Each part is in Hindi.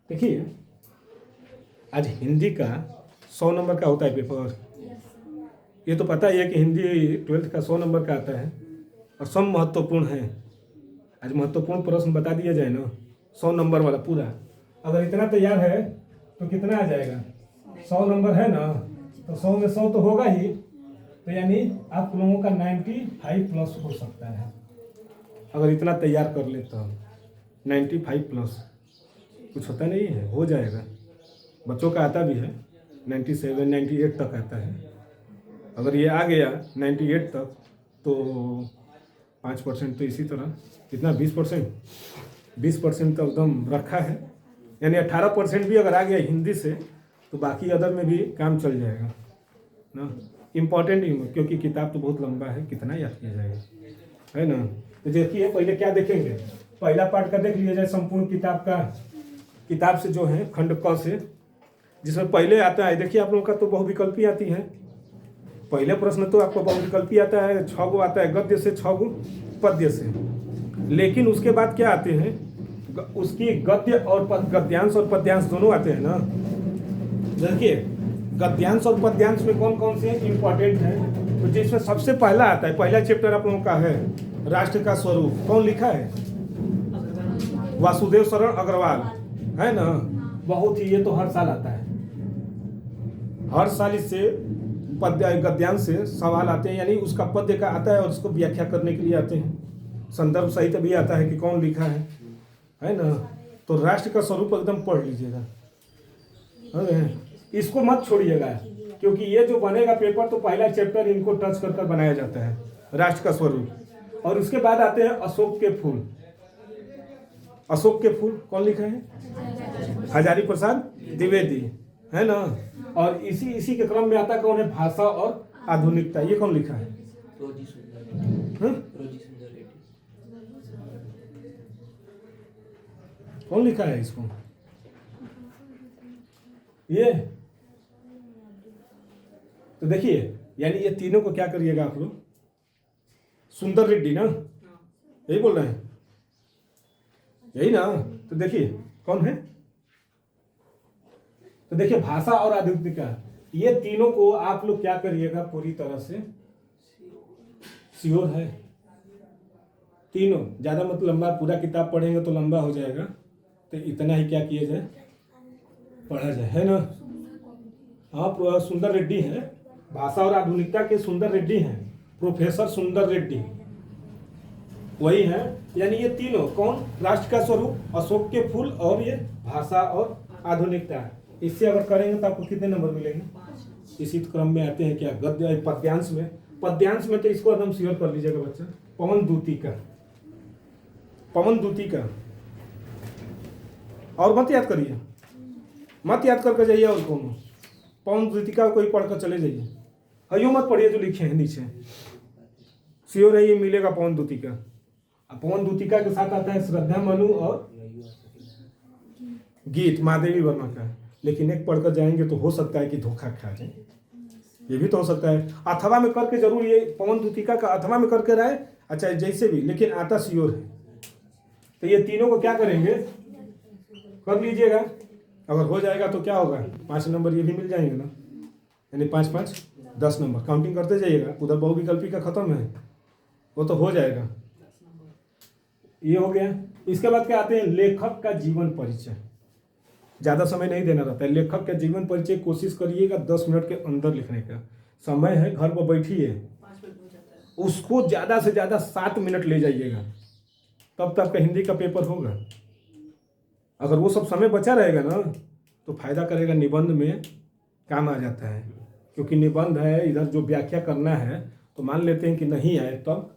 देखिए, आज हिंदी का 100 नंबर का होता है पेपर। ये तो पता ही है कि हिंदी 12th का 100 नंबर का आता है और सब महत्वपूर्ण है। आज महत्वपूर्ण प्रश्न बता दिया जाए ना, 100 नंबर वाला पूरा, अगर इतना तैयार है तो कितना आ जाएगा? 100 नंबर है ना, तो 100 में 100 तो होगा ही, तो यानी आप लोगों का 95 प्लस हो सकता है अगर इतना तैयार कर ले तो। 95 प्लस कुछ होता नहीं है, हो जाएगा। बच्चों का आता भी है 97 98 तक आता है। अगर ये आ गया 98 तक तो 5% तो इसी तरह, कितना 20% तो एकदम रखा है। यानी 18% भी अगर आ गया हिंदी से तो बाकी अदर में भी काम चल जाएगा ना। इम्पॉर्टेंट ही, क्योंकि किताब तो बहुत लंबा है, कितना याद किया जाएगा, है ना। तो देखिए, पहले क्या देखेंगे, पहला पार्ट का देख लिया जाए संपूर्ण किताब का। किताब से जो है खंड क से, जिसमें पहले आता है, देखिए आप लोगों का तो बहुविकल्पी आती है। पहले प्रश्न तो आपको बहुविकल्पी आता है, 6 गो आता है गद्य से, 6 गो पद्य से। लेकिन उसके बाद क्या आते हैं, उसकी गद्य और गद्यांश और पद्यांश दोनों आते हैं ना। देखिए, गद्यांश और पद्यांश में कौन कौन से इंपॉर्टेंट है, तो जिसमें सबसे पहला आता है, पहला चैप्टर आप लोगों का है राष्ट्र का स्वरूप। कौन लिखा है? वासुदेव शरण अग्रवाल, है ना। बहुत ही, ये तो हर साल आता है, हर साल इससे पद्य गद्यांश से सवाल आते हैं। यानी उसका पद्य का आता है और उसको व्याख्या करने के लिए आते हैं। संदर्भ सहित भी आता है कि कौन लिखा है ना। तो राष्ट्र का स्वरूप एकदम पढ़ लीजिएगा, इसको मत छोड़िएगा, क्योंकि ये जो बनेगा पेपर तो पहला चैप्टर इनको टच कर कर बनाया जाता है, राष्ट्र का स्वरूप। और उसके बाद आते हैं अशोक के फूल। अशोक के फूल कौन लिखा है? हजारी प्रसाद द्विवेदी, है ना। और इसी के क्रम में आता कौन है? भाषा और आधुनिकता। ये कौन लिखा है? कौन लिखा है इसको? ये तो देखिए, यानी ये तीनों को क्या करिएगा आप लोग? सुंदर रेड्डी ना, यही बोल रहे हैं, यही ना। तो देखिए कौन है, तो देखिए भाषा और आधुनिकता, ये तीनों को आप लोग क्या करिएगा, पूरी तरह से श्योर है। तीनों ज्यादा मतलब लंबा, पूरा किताब पढ़ेंगे तो लंबा हो जाएगा, तो इतना ही क्या किया जाए, पढ़ा जाए, है ना। आप सुंदर रेड्डी हैं, भाषा और आधुनिकता के सुंदर रेड्डी हैं, प्रोफेसर सुंदर रेड्डी वही हैं। यानी ये तीनों कौन? राष्ट्र का स्वरूप, अशोक के फूल और ये भाषा और आधुनिकता। इससे अगर करेंगे तो आपको कितने नंबर मिलेंगे? इसी क्रम में आते हैं क्या, गद्य पद्यांश में। पद्यांश में तो इसको एकदम श्योर कर लीजिएगा बच्चा, पवन दूती का, पवन दूती का। और मत याद करिए, मत याद करके जाइए, और कौन? पवन दूती का कोई पढ़कर चले जाइए, हयो मत पढ़िए जो लिखे हैं नीचे, श्योर है ये मिलेगा पवन दूती का। पवन दूतिका के साथ आता है श्रद्धा मनु और गीत महादेवी वर्मा का। लेकिन एक पढ़कर जाएंगे तो हो सकता है कि धोखा खा जाए, ये भी तो हो सकता है। अथवा में करके जरूर, ये पवन दूतिका का अथवा में करके रहे, अच्छा जैसे भी, लेकिन आता श्योर है। तो ये तीनों को क्या करेंगे, कर लीजिएगा। अगर हो जाएगा तो क्या होगा, 5 नंबर ये भी मिल जाएंगे ना। यानी 5 5 10 नंबर काउंटिंग करते जाइएगा। उधर बहुविकल्पी का खत्म है, वो तो हो जाएगा। ये हो गया। इसके बाद क्या आते हैं, लेखक का जीवन परिचय। ज्यादा समय नहीं देना रहता है। लेखक का जीवन परिचय कोशिश करिएगा 10 मिनट के अंदर लिखने का। समय है, घर पर बैठिए, उसको ज्यादा से ज्यादा 7 मिनट ले जाइएगा, तब तक का हिंदी का पेपर होगा। अगर वो सब समय बचा रहेगा ना तो फायदा करेगा, निबंध में काम आ जाता है। क्योंकि निबंध है, इधर जो व्याख्या करना है, तो मान लेते हैं कि नहीं आए तो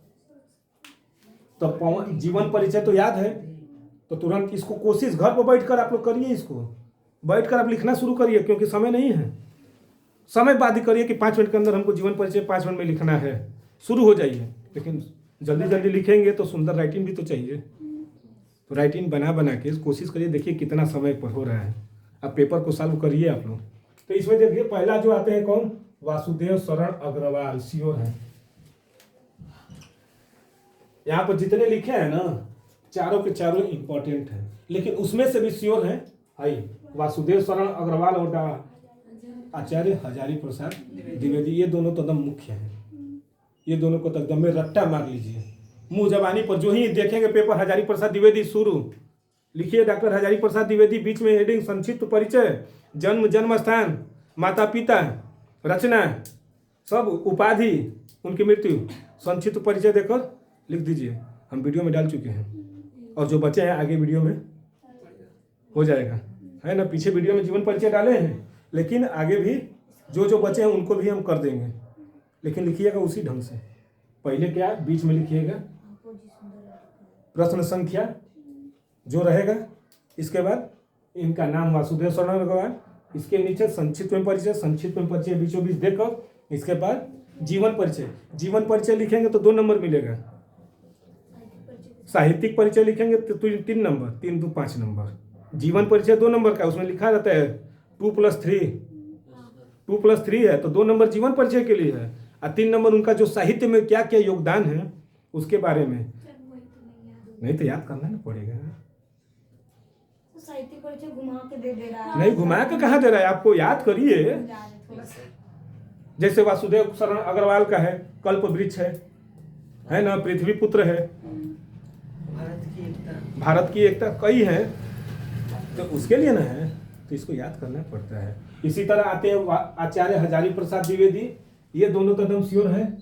जीवन परिचय तो याद है, तो तुरंत इसको कोशिश घर पर बैठकर आप लोग करिए, इसको बैठकर आप लिखना शुरू करिए, क्योंकि समय नहीं है। समय बाद ही करिए कि 5 मिनट के अंदर हमको जीवन परिचय 5 मिनट में लिखना है, शुरू हो जाइए। लेकिन जल्दी जल्दी लिखेंगे तो सुंदर राइटिंग भी तो चाहिए, तो राइटिंग बना के कोशिश करिए। देखिए कितना समय पर हो रहा है, अब पेपर को सॉल्व करिए आप लोग। तो इसमें देखिए पहला जो आते हैं कौन, वासुदेव शरण अग्रवाल, श्योर है। यहाँ पर जितने लिखे हैं ना, चारों के चारों इंपॉर्टेंट हैं, लेकिन उसमें से भी श्योर है आई वासुदेव शरण अग्रवाल और आचार्य हजारी प्रसाद द्विवेदी, ये दोनों तो एकदम मुख्य हैं। ये दोनों को तो एकदम में रट्टा मार लीजिए मुंह जबानी पर, जो ही देखेंगे पेपर हजारी प्रसाद द्विवेदी शुरू लिखिए, डॉक्टर हजारी प्रसाद द्विवेदी, बीच में हेडिंग संक्षिप्त परिचय, जन्म जन्म स्थान, माता पिता, रचना, सब उपाधि, उनकी मृत्यु, संक्षिप्त परिचय देकर लिख दीजिए। हम वीडियो में डाल चुके हैं और जो बचे हैं आगे वीडियो में हो जाएगा, है ना। पीछे वीडियो में जीवन परिचय डाले हैं, लेकिन आगे भी जो जो बचे हैं उनको भी हम कर देंगे, लेकिन लिखिएगा उसी ढंग से। पहले क्या, बीच में लिखिएगा प्रश्न संख्या जो रहेगा, इसके बाद इनका नाम वासुदेव शरण अग्रवाल, इसके नीचे संक्षिप्त में परिचय, संक्षिप्त में परिचय बीचों बीच देकर, इसके बाद जीवन परिचय। जीवन परिचय लिखेंगे तो 2 नंबर मिलेगा, साहित्यिक परिचय लिखेंगे तो 3 नंबर, 3 2 5 नंबर। जीवन परिचय 2 नंबर का, उसमें लिखा रहता है 2+3 है, तो 2 नंबर जीवन परिचय के लिए है और 3 नंबर उनका जो साहित्य में क्या क्या योगदान है उसके बारे में। नहीं तो याद करना ना पड़ेगा। साहित्य परिचय घुमा के दे रहा है। नहीं, घुमा के कहाँ दे रहा है, आपको याद करिए। जैसे वासुदेव शरण अग्रवाल का है कल्प वृक्ष है ना, पृथ्वी पुत्र है, भारत की एकता कई है, तो उसके लिए ना है, तो इसको याद करना पड़ता है। इसी तरह आते हैं आचार्य हजारी प्रसाद द्विवेदी, ये दोनों तो एकदम श्योर है।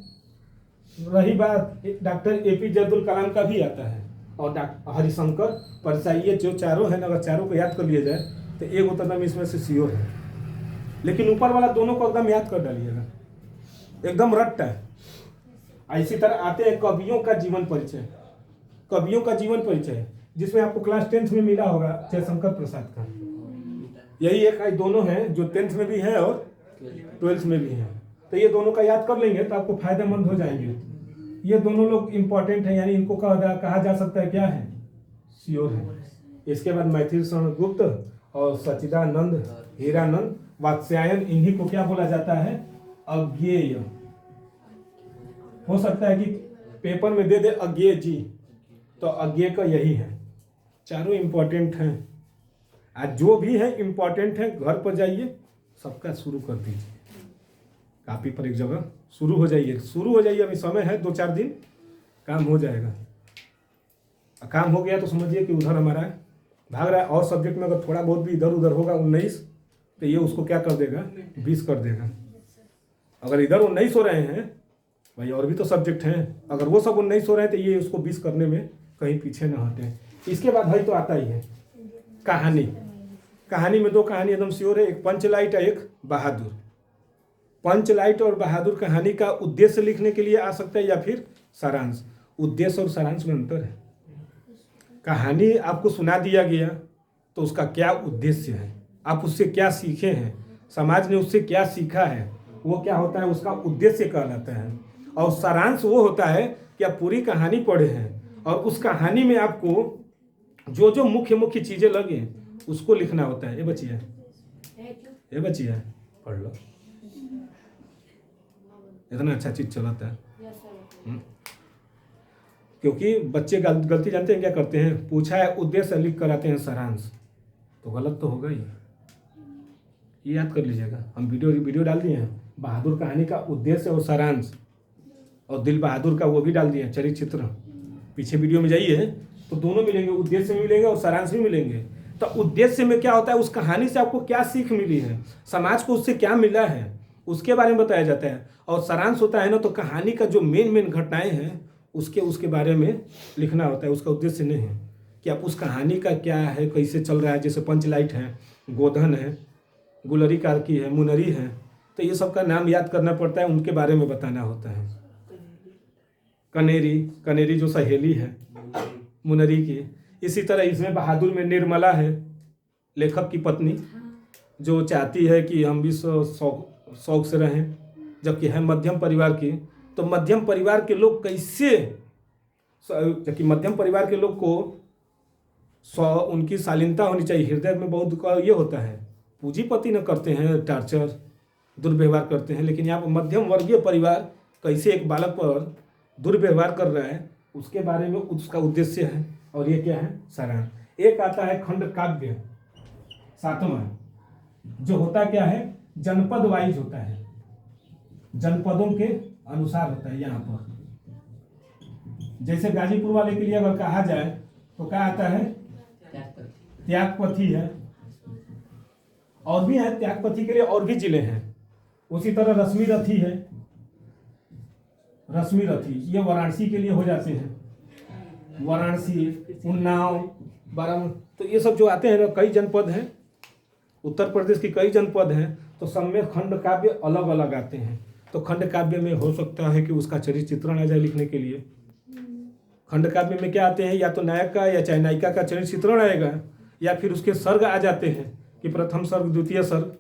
रही बात डॉक्टर APJ अब्दुल कलाम का भी आता है और हरिशंकर परसाई, ये जो चारों है ना, अगर चारों को याद कर लिया जाए तो एक तो एकदम इसमें से श्योर है, लेकिन ऊपर वाला दोनों को एकदम याद कर डालिएगा, एकदम रट्टा है। इसी तरह आते हैं कवियों का जीवन परिचय। कवियों का जीवन परिचय जिसमें आपको क्लास 10th में मिला होगा जयशंकर प्रसाद का, यही एक दोनों हैं जो 10th में भी है और 12th में भी है, तो ये दोनों का याद कर लेंगे तो आपको फायदेमंद हो जाएंगे। ये दोनों लोग इंपॉर्टेंट हैं, यानी इनको कहा जा सकता है क्या है, श्योर है। इसके बाद मैथिल शरण गुप्त और सच्चिदानंद हीरानंद वात्स्यायन, इन्हीं को क्या बोला जाता है, अज्ञेय। हो सकता है कि पेपर में दे दे अज्ञेय जी, तो अज्ञेय का यही है। चारों इंपॉर्टेंट हैं, आज जो भी है इंपॉर्टेंट है, घर पर जाइए सबका शुरू कर दीजिए, कापी पर एक जगह शुरू हो जाइए। अभी समय है 2-4 दिन, काम हो जाएगा। काम हो गया तो समझिए कि उधर हमारा भाग रहा है, और सब्जेक्ट में अगर थोड़ा बहुत भी इधर उधर होगा 19, तो ये उसको क्या कर देगा, 20 कर देगा। अगर इधर 19 हो रहे हैं भाई, और भी तो सब्जेक्ट हैं, अगर वो सब 19 हो रहे हैं तो ये उसको 20 करने में कहीं पीछे न हटे। इसके बाद भाई तो आता ही है कहानी। कहानी में 2 कहानी एकदम श्योर है, एक पंचलाइट और एक बहादुर। पंचलाइट और बहादुर कहानी का उद्देश्य लिखने के लिए आ सकता है या फिर सारांश। उद्देश्य और सारांश में अंतर है। कहानी आपको सुना दिया गया तो उसका क्या उद्देश्य है, आप उससे क्या सीखे हैं, समाज ने उससे क्या सीखा है, वो क्या होता है, उसका उद्देश्य कहलाता है। और सारांश वो होता है कि आप पूरी कहानी पढ़े हैं और उस कहानी में आपको जो जो मुख्य मुख्य चीज़ें लगे उसको लिखना होता है। ये बचिया पढ़ लो, इतना अच्छा चीज़ चलाता है। क्योंकि बच्चे गलती जानते हैं क्या करते हैं, पूछा है उद्देश्य लिख कर आते हैं सारांश, तो गलत तो होगा ही। ये याद कर लीजिएगा, हम वीडियो डाल दिए हैं बहादुर कहानी का उद्देश्य और सारांश, और दिल बहादुर का वो भी डाल दिए चरित्र चित्र। पीछे वीडियो में जाइए तो दोनों मिलेंगे, उद्देश्य मिलेंगे और सारांश भी मिलेंगे। तो उद्देश्य में क्या होता है, उस कहानी से आपको क्या सीख मिली है, समाज को उससे क्या मिला है, उसके बारे में बताया जाता है। और सारांश होता है ना, तो कहानी का जो मेन घटनाएं हैं उसके बारे में लिखना होता है। उसका उद्देश्य नहीं है कि आप उस कहानी का क्या है, कैसे चल रहा है। जैसे पंचलाइट है, गोधन है, गुलरी कार्की है, मुनरी है, तो ये सब का नाम याद करना पड़ता है, उनके बारे में बताना होता है। कनेरी जो सहेली है मुनरी की। इसी तरह इसमें बहादुर में निर्मला है, लेखक की पत्नी, जो चाहती है कि हम भी शौक से रहें, जबकि है मध्यम परिवार की। तो मध्यम परिवार के लोग कैसे, जबकि मध्यम परिवार के लोग को उनकी शालीनता होनी चाहिए, हृदय में बहुत ये होता है। पूंजीपति न करते हैं, टार्चर दुर्व्यवहार करते हैं, लेकिन यहाँ पर मध्यम वर्गीय परिवार कैसे एक बालक पर दुर्व्यवहार कर रहा है उसके बारे में उसका उद्देश्य है। और ये क्या है, सारांश। एक आता है खंड काव्य। सातवां जो होता क्या है, जनपद वाइज होता है, जनपदों के अनुसार होता है। यहाँ पर जैसे गाजीपुर वाले के लिए अगर कहा जाए तो क्या आता है, त्यागपथी है, और भी है त्यागपथी के लिए और भी जिले हैं। उसी तरह रश्मि रथी है, रश्मि रथी ये वाराणसी के लिए हो जाते हैं, वाराणसी, उन्नाव, बारामती, तो ये सब जो आते हैं ना, कई जनपद हैं, उत्तर प्रदेश की कई जनपद हैं, तो सब में खंड काव्य अलग अलग आते हैं। तो खंड काव्य में हो सकता है कि उसका चरित्र चित्रण आ जाए लिखने के लिए। खंड काव्य में क्या आते हैं, या तो नायक का या चाहे नायिका का चरित्र चित्रण आएगा, या फिर उसके सर्ग आ जाते हैं कि प्रथम सर्ग, द्वितीय सर्ग,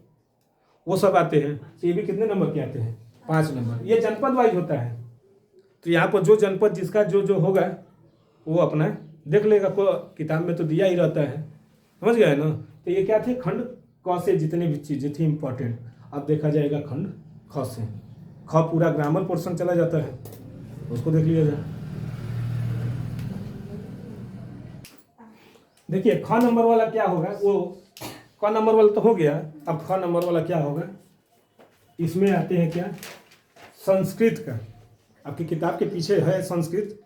वो सब आते हैं। ये भी कितने नंबर के आते हैं, 5 नंबर। ये जनपद वाइज होता है। तो यहाँ पर जो जनपद जिसका जो जो होगा वो अपना देख लेगा, को किताब में तो दिया ही रहता है, समझ गए ना। तो ये क्या थे, खंड क से जितने भी चीजें थी इंपॉर्टेंट, अब देखा जाएगा खंड ख से। ख पूरा ग्रामर पोर्शन चला जाता है, उसको देख लिया जाए। देखिए ख नंबर वाला क्या होगा, वो क नंबर वाला तो हो गया, अब ख नंबर वाला क्या होगा, इसमें आते हैं क्या, संस्कृत का। आपकी किताब के पीछे है संस्कृत,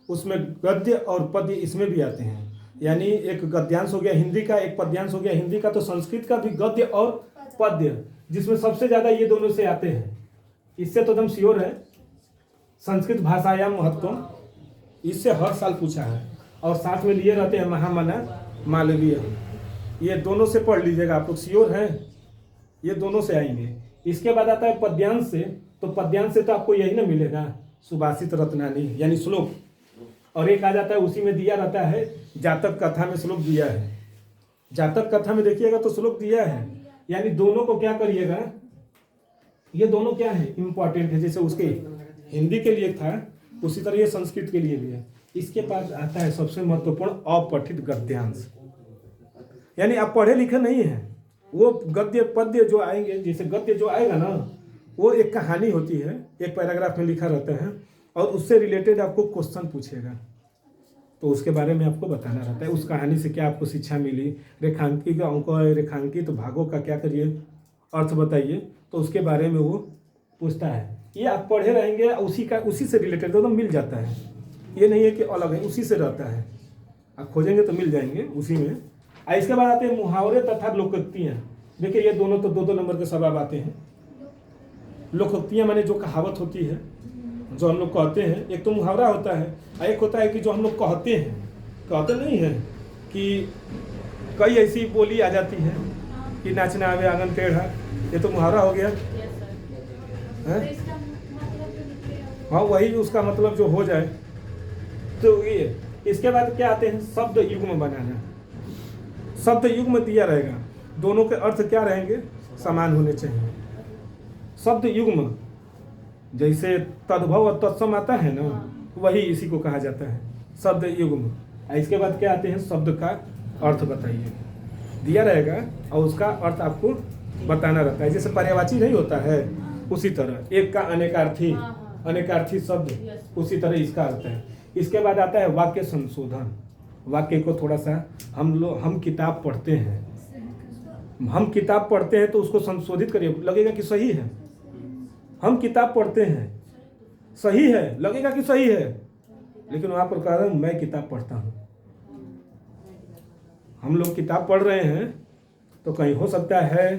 उसमें गद्य और पद्य इसमें भी आते हैं। यानी एक गद्यांश हो गया हिंदी का, एक पद्यांश हो गया हिंदी का, तो संस्कृत का भी गद्य और पद्य, जिसमें सबसे ज्यादा ये दोनों से आते हैं। इससे तो एकदम श्योर है, संस्कृत भाषायाम महत्व, इससे हर साल पूछा है। और साथ में लिए रहते हैं महामना, मालवीय, ये दोनों से पढ़ लीजिएगा आप लोग, श्योर है, ये दोनों से आएंगे। इसके बाद आता है पद्यांश से, तो पद्यांश से तो आपको यही ना मिलेगा, सुभाषित रत्नानी यानी श्लोक, और एक आ जाता है उसी में दिया रहता है, जातक कथा में श्लोक दिया है। जातक कथा में देखिएगा तो श्लोक दिया है, यानी दोनों को क्या करिएगा, ये दोनों क्या है, इंपॉर्टेंट है। जैसे उसके हिंदी के लिए था, उसी तरह ये संस्कृत के लिए भी है। इसके पास आता है सबसे महत्वपूर्ण अपठित गद्यांश, यानी आप पढ़े लिखे नहीं है, वो गद्य पद्य जो आएंगे, जैसे गद्य जो आएगा ना, वो एक कहानी होती है, एक पैराग्राफ में लिखा रहता है, और उससे रिलेटेड आपको क्वेश्चन पूछेगा, तो उसके बारे में आपको बताना रहता है, उस कहानी से क्या आपको शिक्षा मिली, रेखांकित अंकों, रेखांकित भागों का क्या करिए, अर्थ बताइए, तो उसके बारे में वो पूछता है। ये आप पढ़े रहेंगे, उसी से रिलेटेड तो मिल जाता है, ये नहीं है कि अलग है, उसी से रहता है, आप खोजेंगे तो मिल जाएंगे उसी में। इसके बाद आते हैं मुहावरे तथा लोकोक्तियाँ। देखिए ये दोनों तो 2-2 नंबर के सवाल आते हैं। लोकोक्तियाँ माने जो कहावत होती है, जो हम लोग कहते हैं, एक तो मुहावरा होता है, और एक होता है कि जो हम लोग कहते हैं, कहते नहीं है कि कई ऐसी बोली आ जाती है कि नाचना आवे आंगन टेढ़ा, ये तो मुहावरा हो गया है? हाँ, वही उसका मतलब जो हो जाए, तो ये। इसके बाद क्या आते हैं, शब्द युग्म बनाना। शब्द युग्म दिया रहेगा, दोनों के अर्थ क्या रहेंगे, समान होने चाहिए। शब्द युग्म जैसे तद्भव और तत्सम आता है ना, वही इसी को कहा जाता है शब्द युग्म। इसके बाद क्या आते हैं, शब्द का अर्थ बताइए, दिया रहेगा और उसका अर्थ आपको बताना रहता है। जैसे पर्यायवाची नहीं होता है, उसी तरह एक का अनेकार्थी, अनेकार्थी शब्द, उसी तरह इसका अर्थ है। इसके बाद आता है वाक्य संशोधन। वाक्य को थोड़ा सा हम किताब पढ़ते हैं, तो उसको संशोधित करिए, लगेगा कि सही है। हम किताब पढ़ते हैं, सही है, लगेगा कि सही है, लेकिन वहां पर कह रहे हैं मैं किताब पढ़ता हूं। हम लोग किताब पढ़ रहे हैं, तो कहीं हो सकता है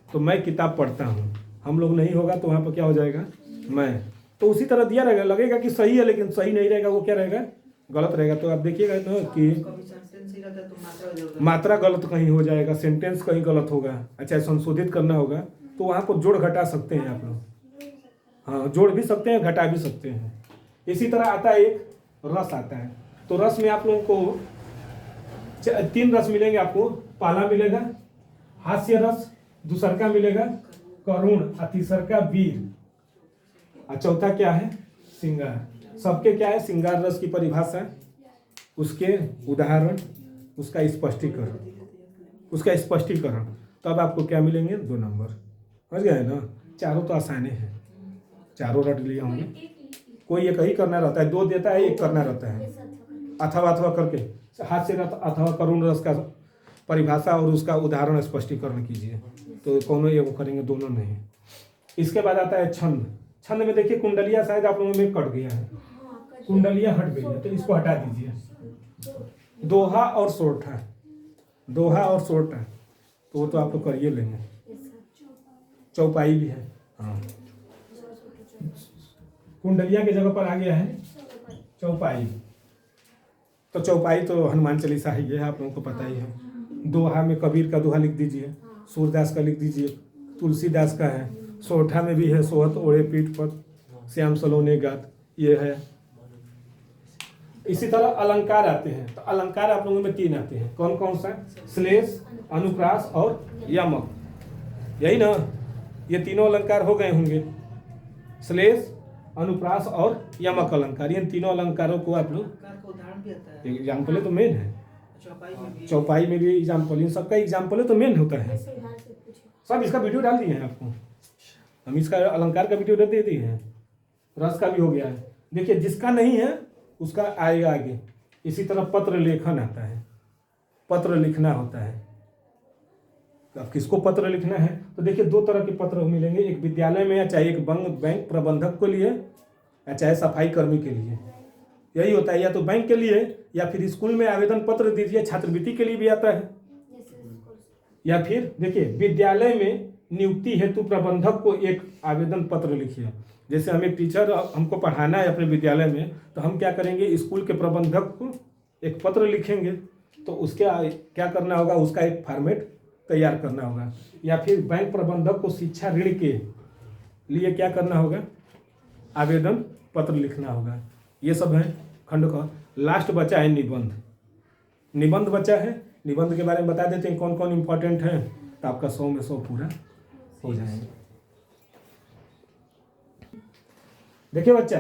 तो मैं किताब पढ़ता हूं, हम लोग नहीं होगा तो वहां पर क्या हो जाएगा, मैं। तो उसी तरह दिया रहेगा, लगेगा कि सही है, लेकिन सही नहीं रहेगा, वो क्या रहेगा, गलत रहेगा। तो आप देखिएगा ना कि मात्रा गलत कहीं हो जाएगा, सेंटेंस कहीं गलत होगा, अच्छा संशोधित करना होगा, तो वहां पर जोड़ घटा सकते हैं आप लोग। हाँ, जोड़ भी सकते हैं, घटा भी सकते हैं। इसी तरह आता है एक रस आता है, तो रस में आप लोगों को 3 रस मिलेंगे आपको। पहला मिलेगा हास्य रस, दूसरा का मिलेगा करुण, और तीसरा का वीर, और चौथा क्या है, श्रृंगार। सबके क्या है, श्रृंगार रस की परिभाषा, उसके उदाहरण, उसका स्पष्टीकरण। तो अब आपको क्या मिलेंगे, 2 नंबर। समझ गए ना, चारों तो आसानी है, चारों रट लिया होंगे। कोई एक ही करना रहता है, 2 देता है, एक करना रहता है, अथवा करके हाथ से अथवा करुण रस का परिभाषा और उसका उदाहरण स्पष्टीकरण कीजिए। तो कौनों एगो करेंगे, दोनों नहीं। इसके बाद आता है छंद। छंद में देखिए कुंडलिया शायद आप लोगों में कट गया है, कुंडलिया हट गई है, तो इसको हटा दीजिए। दोहा और सोरठा, दोहा और सोरठा तो वो तो आप लोग करिए लेंगे। चौपाई भी है, हाँ। कुंडलिया की जगह पर आ गया है चौपाई। तो चौपाई तो हनुमान चालीसा ही है, आप लोगों को पता ही है। दोहा में कबीर का दोहा लिख दीजिए, सूरदास का लिख दीजिए, तुलसीदास का है। सोरठा में भी है, सोहत ओढ़े पीठ पर श्याम सलोने गात, ये है। इसी तरह अलंकार आते हैं, तो अलंकार आप लोगों में 3 आते हैं। कौन कौन सा? श्लेष, अनुप्रास और यमक, यही ना? ये तीनों अलंकार हो गए होंगे, श्लेष, अनुप्रास और यमक अलंकार। इन तीनों अलंकारों को आप लोग एग्जाम्पल है तो मेन है। चौपाई में भी एग्जाम्पल, इन सबका एग्जाम्पल है तो मेन होता है। सब इसका वीडियो डाल दिए हैं आपको, हम इसका अलंकार का वीडियो दे दिए हैं, रस का भी हो गया है। देखिए जिसका नहीं है उसका आएगा आगे। इसी तरह पत्र लेखन आता है, पत्र लिखना होता है। अब किसको पत्र लिखना है? तो देखिए 2 तरह के पत्र मिलेंगे, एक विद्यालय में, या चाहे एक बैंक प्रबंधक के लिए, या चाहे सफाई कर्मी के लिए। यही होता है, या तो बैंक के लिए, या फिर स्कूल में आवेदन पत्र दीजिए, छात्रवृत्ति के लिए भी आता है। या फिर देखिए विद्यालय में नियुक्ति हेतु प्रबंधक को एक आवेदन पत्र लिखिए। जैसे हमें टीचर, हमको पढ़ाना है अपने विद्यालय में, तो हम क्या करेंगे, स्कूल के प्रबंधक को एक पत्र लिखेंगे। तो उसके क्या करना होगा, उसका एक फॉर्मेट तैयार करना होगा। या फिर बैंक प्रबंधक को शिक्षा ऋण के लिए क्या करना होगा, आवेदन पत्र लिखना होगा। ये सब है खंड का। लास्ट बचा है निबंध। निबंध बचा है, निबंध के बारे में बता देते हैं कौन कौन इंपॉर्टेंट है, तो आपका 100 में 100 पूरा हो जाएगा। देखिए बच्चा,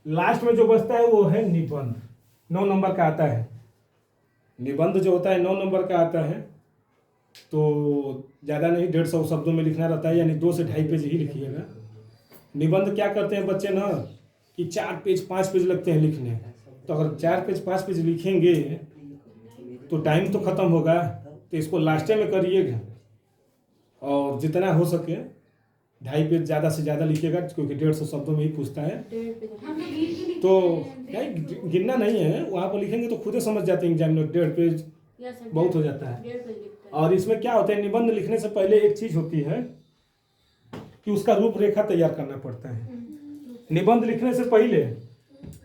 लास्ट में जो बचता है वो है निबंध। 9 नंबर का आता है निबंध, जो होता है 9 नंबर का आता है। तो ज़्यादा नहीं, 150 शब्दों में लिखना रहता है, यानी 2 से 2.5 पेज ही लिखिएगा। निबंध क्या करते हैं बच्चे ना, कि 4 पेज 5 पेज लगते हैं लिखने। तो अगर 4 पेज 5 पेज लिखेंगे तो टाइम तो ख़त्म होगा, तो इसको लास्टे में करिएगा। और जितना हो सके 2.5 पेज ज़्यादा से ज़्यादा लिखिएगा, क्योंकि 150 शब्दों में ही पूछता है। तो नहीं गिनना नहीं है, वहाँ पर लिखेंगे तो खुद ही समझ जाते हैं एग्जामिनर, 1.5 पेज बहुत हो जाता है। और इसमें क्या होता है, निबंध लिखने से पहले एक चीज़ होती है कि उसका रूपरेखा तैयार करना पड़ता है। निबंध लिखने से पहले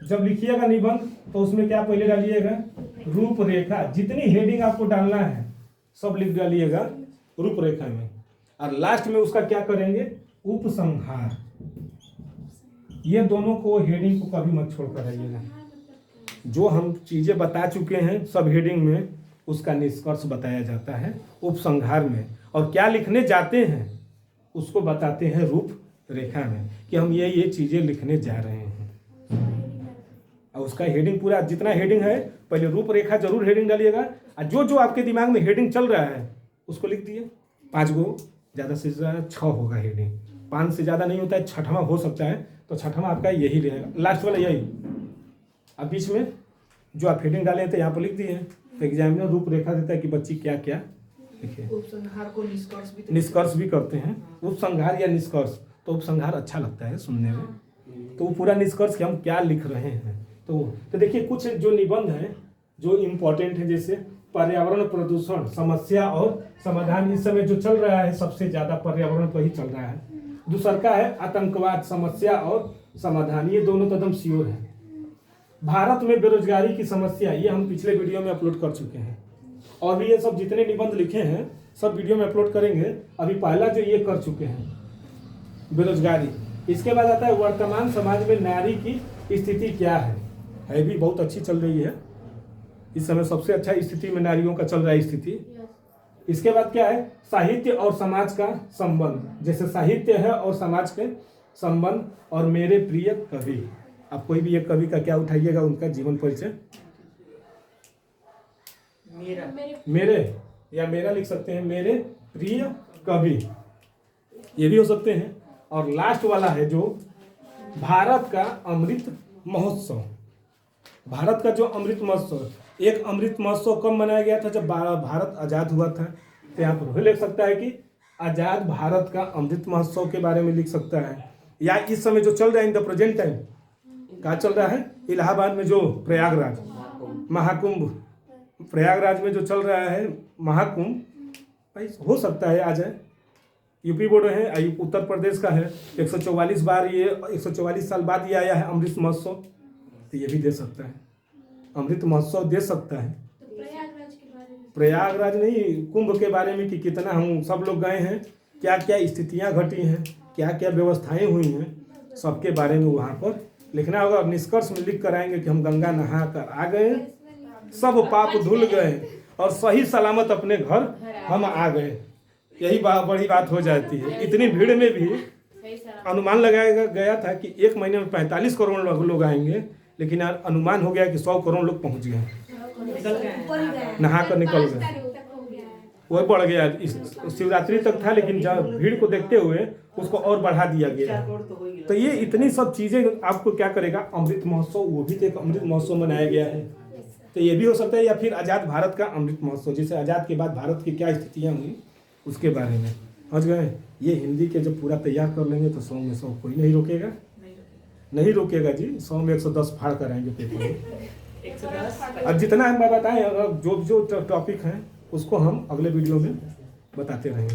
जब लिखिएगा निबंध, तो उसमें क्या पहले डालिएगा, रूपरेखा। जितनी हेडिंग आपको डालना है सब लिख डालिएगा रूपरेखा में। और लास्ट में उसका क्या करेंगे, उपसंहार। ये दोनों को, हेडिंग को कभी मत छोड़ कर आइएगा। जो हम चीज़ें बता चुके हैं सब हेडिंग में, उसका निष्कर्ष बताया जाता है उपसंहार में। और क्या लिखने जाते हैं उसको बताते हैं रूपरेखा में, कि हम ये चीज़ें लिखने जा रहे हैं। और उसका हेडिंग पूरा, जितना हेडिंग है पहले रूपरेखा जरूर हेडिंग डालिएगा। और जो जो आपके दिमाग में हेडिंग चल रहा है उसको लिख दिए। 5 गो, ज़्यादा से ज़्यादा 6 होगा हेडिंग, 5 से ज़्यादा नहीं होता है। 6वां हो सकता है, तो 6वां आपका यही रहेगा, लास्ट वाला यही। अब बीच में जो आप हेडिंग डाले थे यहाँ पर लिख दिए, तो एग्जामिनर रूपरेखा देता है कि बच्ची क्या क्या लिखे। उपसंहार को निष्कर्ष भी करते हैं। उपसंहार या निष्कर्ष, तो उपसंहार अच्छा लगता है सुनने में, तो वो पूरा निष्कर्ष कि हम क्या लिख रहे हैं। तो देखिए कुछ जो निबंध हैं जो इम्पोर्टेंट है, जैसे पर्यावरण प्रदूषण समस्या और समाधान। इस समय जो चल रहा है सबसे ज़्यादा पर्यावरण पर ही चल रहा है। दूसरा का है आतंकवाद समस्या और समाधान, ये दोनों तो एकदम श्योर है। भारत में बेरोजगारी की समस्या, ये हम पिछले वीडियो में अपलोड कर चुके हैं। और भी ये सब जितने निबंध लिखे हैं सब वीडियो में अपलोड करेंगे। अभी पहला जो ये कर चुके हैं बेरोजगारी। इसके बाद आता है वर्तमान समाज में नारी की स्थिति क्या है भी बहुत अच्छी चल रही है इस समय, सबसे अच्छा स्थिति में नारियों का चल रहा है स्थिति। इसके बाद क्या है, साहित्य और समाज का संबंध, जैसे साहित्य है और समाज के संबंध। और मेरे प्रिय कवि, आप कोई भी एक कवि का क्या उठाइएगा, उनका जीवन परिचय। मेरे या मेरा लिख सकते हैं, मेरे प्रिय कवि, ये भी हो सकते हैं। और लास्ट वाला है जो भारत का अमृत महोत्सव। भारत का जो अमृत महोत्सव, एक अमृत महोत्सव कब मनाया गया था? जब भारत आज़ाद हुआ था। तो यहाँ पर वही लिख सकता है कि आज़ाद भारत का अमृत महोत्सव के बारे में लिख सकता है। या इस समय जो चल रहा है इन द प्रेजेंट टाइम, क्या चल रहा है? इलाहाबाद में जो प्रयागराज महाकुंभ, प्रयागराज में जो चल रहा है महाकुंभ, भाई हो सकता है आ जाए। यूपी बोर्ड है, उत्तर प्रदेश का है, 144 बार ये 144 साल बाद ये आया है अमृत महोत्सव, तो ये भी दे सकता है, अमृत महोत्सव दे सकता है। प्रयागराज नहीं, कुंभ के बारे में कि कितना हम सब लोग गए हैं, क्या क्या स्थितियां घटी हैं, क्या क्या व्यवस्थाएं हुई हैं, सबके बारे में वहाँ पर लिखना होगा। निष्कर्ष में लिख कर आएंगे कि हम गंगा नहा कर आ गए, सब पाप धुल गए और सही सलामत अपने घर हम आ गए। यही बड़ी बात हो जाती है। इतनी भीड़ में भी अनुमान लगाया गया था कि 1 महीने में 45 करोड़ लोग आएंगे, लेकिन अनुमान हो गया कि 100 करोड़ लोग पहुंच गए, नहा कर निकल गए। वह बढ़ गया, शिवरात्रि तक था, लेकिन जब भीड़ को देखते हुए उसको और बढ़ा दिया गया। तो ये इतनी सब चीज़ें आपको क्या करेगा, अमृत महोत्सव, वो भी तो एक अमृत महोत्सव मनाया गया है। तो ये भी हो सकता है, या फिर आज़ाद भारत का अमृत महोत्सव, जैसे आज़ाद के बाद भारत की क्या स्थितियाँ हुई उसके बारे में समझ गए। ये हिंदी के जब पूरा तैयार कर लेंगे तो 100 में 100 कोई नहीं रोकेगा, नहीं रोकेगा जी। 100 में 110 फाड़ कर आएंगे पेपर में। अब जितना हम बताएं, जो जो टॉपिक हैं उसको हम अगले वीडियो में बताते रहेंगे।